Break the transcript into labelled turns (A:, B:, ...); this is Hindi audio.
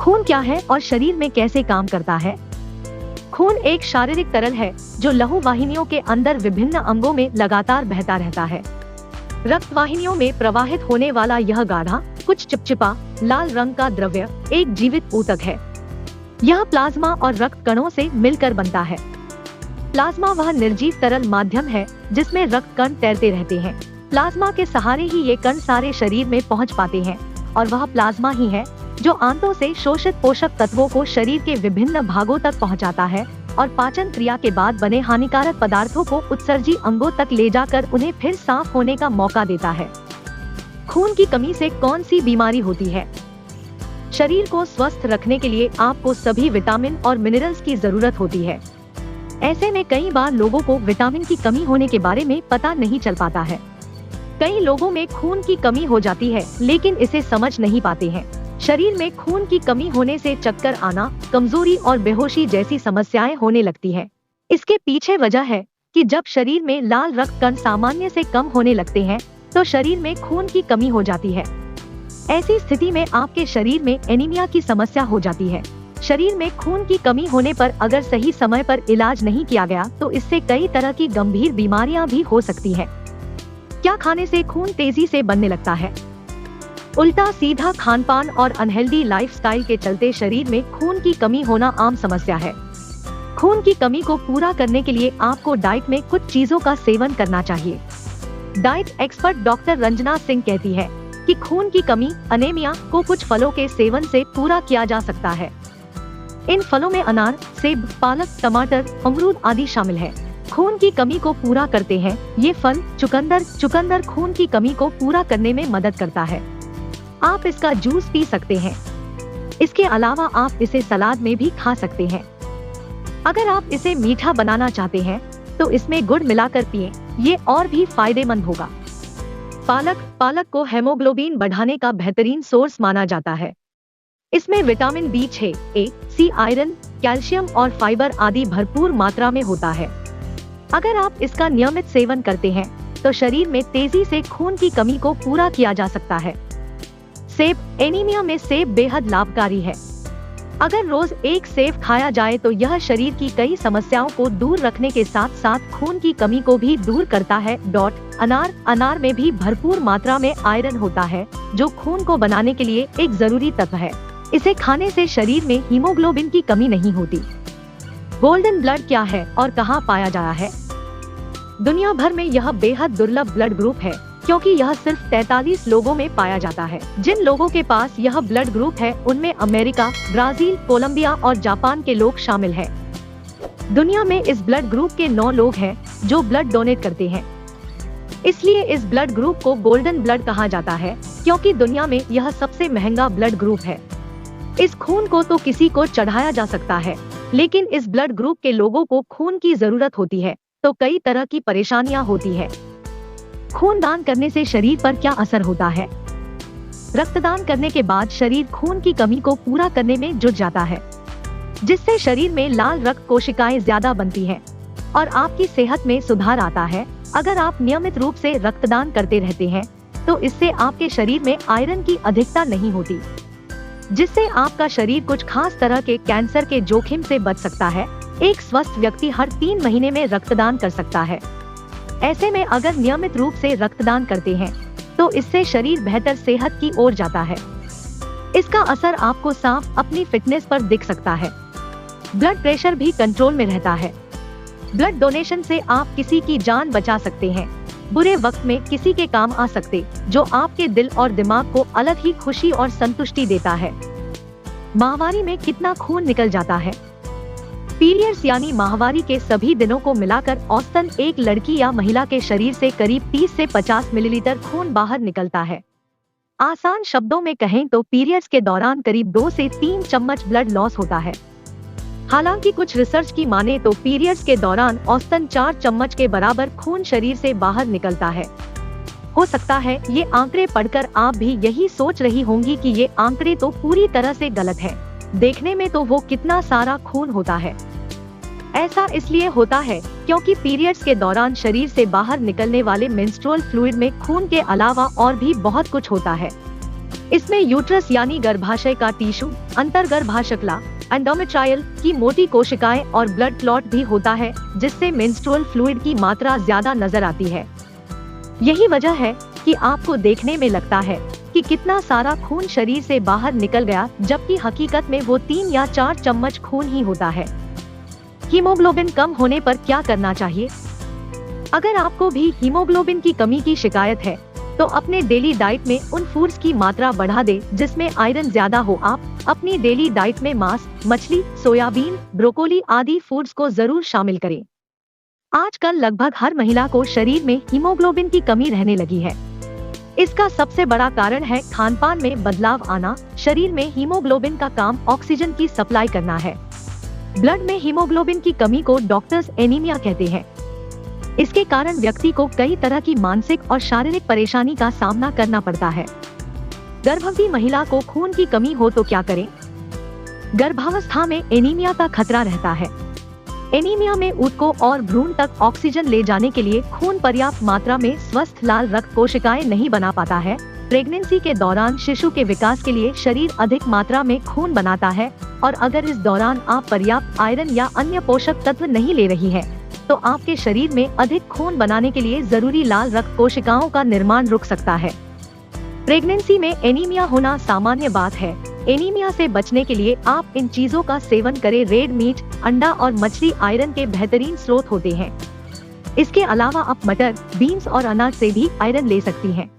A: खून क्या है और शरीर में कैसे काम करता है? खून एक शारीरिक तरल है जो लहू वाहिनियों के अंदर विभिन्न अंगों में लगातार बहता रहता है। रक्त वाहिनियों में प्रवाहित होने वाला यह गाढ़ा, कुछ चिपचिपा, लाल रंग का द्रव्य एक जीवित ऊतक है। यह प्लाज्मा और रक्त कणों से मिलकर बनता है। प्लाज्मा वह निर्जीव तरल माध्यम है जिसमें रक्त कण तैरते रहते हैं। प्लाज्मा के सहारे ही ये कण सारे शरीर में पहुंच पाते हैं और वह प्लाज्मा ही है जो आंतों से शोषित पोषक तत्वों को शरीर के विभिन्न भागों तक पहुंचाता है और पाचन क्रिया के बाद बने हानिकारक पदार्थों को उत्सर्जी अंगों तक ले जाकर उन्हें फिर साफ होने का मौका देता है। खून की कमी से कौन सी बीमारी होती है? शरीर को स्वस्थ रखने के लिए आपको सभी विटामिन और मिनरल्स की जरूरत होती है। ऐसे में कई बार लोगों को विटामिन की कमी होने के बारे में पता नहीं चल पाता है। कई लोगों में खून की कमी हो जाती है लेकिन इसे समझ नहीं पाते हैं। शरीर में खून की कमी होने से चक्कर आना, कमजोरी और बेहोशी जैसी समस्याएं होने लगती हैं। इसके पीछे वजह है कि जब शरीर में लाल रक्त कण सामान्य से कम होने लगते हैं तो शरीर में खून की कमी हो जाती है। ऐसी स्थिति में आपके शरीर में एनीमिया की समस्या हो जाती है। शरीर में खून की कमी होने पर अगर सही समय पर इलाज नहीं किया गया तो इससे कई तरह की गंभीर बीमारियां भी हो सकती हैं। क्या खाने से खून तेजी से बनने लगता है? उल्टा सीधा खानपान और अनहेल्दी लाइफस्टाइल के चलते शरीर में खून की कमी होना आम समस्या है। खून की कमी को पूरा करने के लिए आपको डाइट में कुछ चीजों का सेवन करना चाहिए। Diet expert doctor Ranjana Singh कहती है कि खून की कमी, अनेमिया को कुछ फलों के सेवन से पूरा किया जा सकता है। इन फलों में अनार, सेब, पालक, टमाटर, अमरूद आदि शामिल है। खून की कमी को पूरा करते हैं ये फल। चुकंदर खून की कमी को पूरा करने में मदद करता है। आप इसका जूस पी सकते हैं। इसके अलावा आप इसे सलाद में भी खा सकते हैं। अगर आप इसे मीठा बनाना चाहते हैं तो इसमें गुड़ मिलाकर पिएं, ये और भी फायदेमंद होगा। पालक को हेमोग्लोबिन बढ़ाने का बेहतरीन सोर्स माना जाता है। इसमें vitamin B6, A, C, iron, calcium और फाइबर आदि भरपूर मात्रा में होता है। अगर आप इसका नियमित सेवन करते हैं तो शरीर में तेजी से खून की कमी को पूरा किया जा सकता है। सेब, एनीमिया में सेब बेहद लाभकारी है। अगर रोज एक सेब खाया जाए तो यह शरीर की कई समस्याओं को दूर रखने के साथ साथ खून की कमी को भी दूर करता है। अनार में भी भरपूर मात्रा में आयरन होता है जो खून को बनाने के लिए एक जरूरी तत्व है। इसे खाने से शरीर में हीमोग्लोबिन की कमी नहीं होती। गोल्डन ब्लड क्या है और कहाँ पाया जाता है? दुनिया भर में यह बेहद दुर्लभ ब्लड ग्रुप है क्योंकि यह सिर्फ 43 लोगों में पाया जाता है। जिन लोगों के पास यह ब्लड ग्रुप है उनमें अमेरिका, ब्राजील, कोलंबिया और जापान के लोग शामिल हैं। दुनिया में इस ब्लड ग्रुप के 9 लोग हैं जो ब्लड डोनेट करते हैं। इसलिए इस ब्लड ग्रुप को गोल्डन ब्लड कहा जाता है क्योंकि दुनिया में यह सबसे महंगा ब्लड ग्रुप है। इस खून को तो किसी को चढ़ाया जा सकता है लेकिन इस ब्लड ग्रुप के लोगों को खून की जरूरत होती है तो कई तरह की परेशानियां होती है। खून दान करने से शरीर पर क्या असर होता है? रक्तदान करने के बाद शरीर खून की कमी को पूरा करने में जुट जाता है जिससे शरीर में लाल रक्त कोशिकाएं ज्यादा बनती हैं और आपकी सेहत में सुधार आता है। अगर आप नियमित रूप से रक्तदान करते रहते हैं तो इससे आपके शरीर में आयरन की अधिकता नहीं होती जिससे आपका शरीर कुछ खास तरह के कैंसर के जोखिम से बच सकता है। एक स्वस्थ व्यक्ति हर 3 महीने में रक्तदान कर सकता है। ऐसे में अगर नियमित रूप से रक्तदान करते हैं तो इससे शरीर बेहतर सेहत की ओर जाता है। इसका असर आपको साफ अपनी फिटनेस पर दिख सकता है। ब्लड प्रेशर भी कंट्रोल में रहता है। ब्लड डोनेशन से आप किसी की जान बचा सकते हैं। बुरे वक्त में किसी के काम आ सकते जो आपके दिल और दिमाग को अलग ही खुशी और संतुष्टि देता है। माहवारी में कितना खून निकल जाता है? पीरियड्स यानी माहवारी के सभी दिनों को मिलाकर औसतन एक लड़की या महिला के शरीर से करीब 30 से 50 मिलीलीटर खून बाहर निकलता है। आसान शब्दों में कहें तो पीरियड्स के दौरान करीब 2 से 3 चम्मच ब्लड लॉस होता है। हालांकि कुछ रिसर्च की माने तो पीरियड्स के दौरान औसतन 4 चम्मच के बराबर खून शरीर से बाहर निकलता है। हो सकता है ये आंकड़े पढ़कर आप भी यही सोच रही होंगी कि ये आंकड़े तो पूरी तरह से गलत है, देखने में तो वो कितना सारा खून होता है। ऐसा इसलिए होता है क्योंकि पीरियड्स के दौरान शरीर से बाहर निकलने वाले मेंस्ट्रुअल फ्लूइड में खून के अलावा और भी बहुत कुछ होता है। इसमें यूट्रस यानी गर्भाशय का टिश्यू, अंतर्गर्भाशयकला, एंडोमेट्रायल की मोटी कोशिकाएं और ब्लड क्लॉट भी होता है, जिससे मेंस्ट्रुअल फ्लूइड की मात्रा ज्यादा नजर आती है। यही वजह है कि आपको देखने में लगता है कि कितना सारा खून शरीर से बाहर निकल गया, जबकि हकीकत में वो 3 या 4 चम्मच खून ही होता है। हीमोग्लोबिन कम होने पर क्या करना चाहिए? अगर आपको भी हीमोग्लोबिन की कमी की शिकायत है तो अपने डेली डाइट में उन फूड्स की मात्रा बढ़ा दे जिसमें आयरन ज्यादा हो। आप अपनी डेली डाइट में मांस, मछली, सोयाबीन, ब्रोकोली आदि फूड्स को जरूर शामिल करें। आजकल लगभग हर महिला को शरीर में हीमोग्लोबिन की कमी रहने लगी है। इसका सबसे बड़ा कारण है खानपान में बदलाव आना। शरीर में हीमोग्लोबिन का काम ऑक्सीजन की सप्लाई करना है। ब्लड में हीमोग्लोबिन की कमी को डॉक्टर्स एनीमिया कहते हैं। इसके कारण व्यक्ति को कई तरह की मानसिक और शारीरिक परेशानी का सामना करना पड़ता है। गर्भवती महिला को खून की कमी हो तो क्या करें? गर्भावस्था में एनीमिया का खतरा रहता है। एनीमिया में ऊतकों और भ्रूण तक ऑक्सीजन ले जाने के लिए खून पर्याप्त मात्रा में स्वस्थ लाल रक्त कोशिकाएं नहीं बना पाता है। प्रेगनेंसी के दौरान शिशु के विकास के लिए शरीर अधिक मात्रा में खून बनाता है, और अगर इस दौरान आप पर्याप्त आयरन या अन्य पोषक तत्व नहीं ले रही है तो आपके शरीर में अधिक खून बनाने के लिए जरूरी लाल रक्त कोशिकाओं का निर्माण रुक सकता है। प्रेगनेंसी में एनीमिया होना सामान्य बात है। एनीमिया से बचने के लिए आप इन चीजों का सेवन करें। रेड मीट, अंडा और मछली आयरन के बेहतरीन स्रोत होते हैं। इसके अलावा आप मटर, बीन्स और अनाज से भी आयरन ले सकती हैं।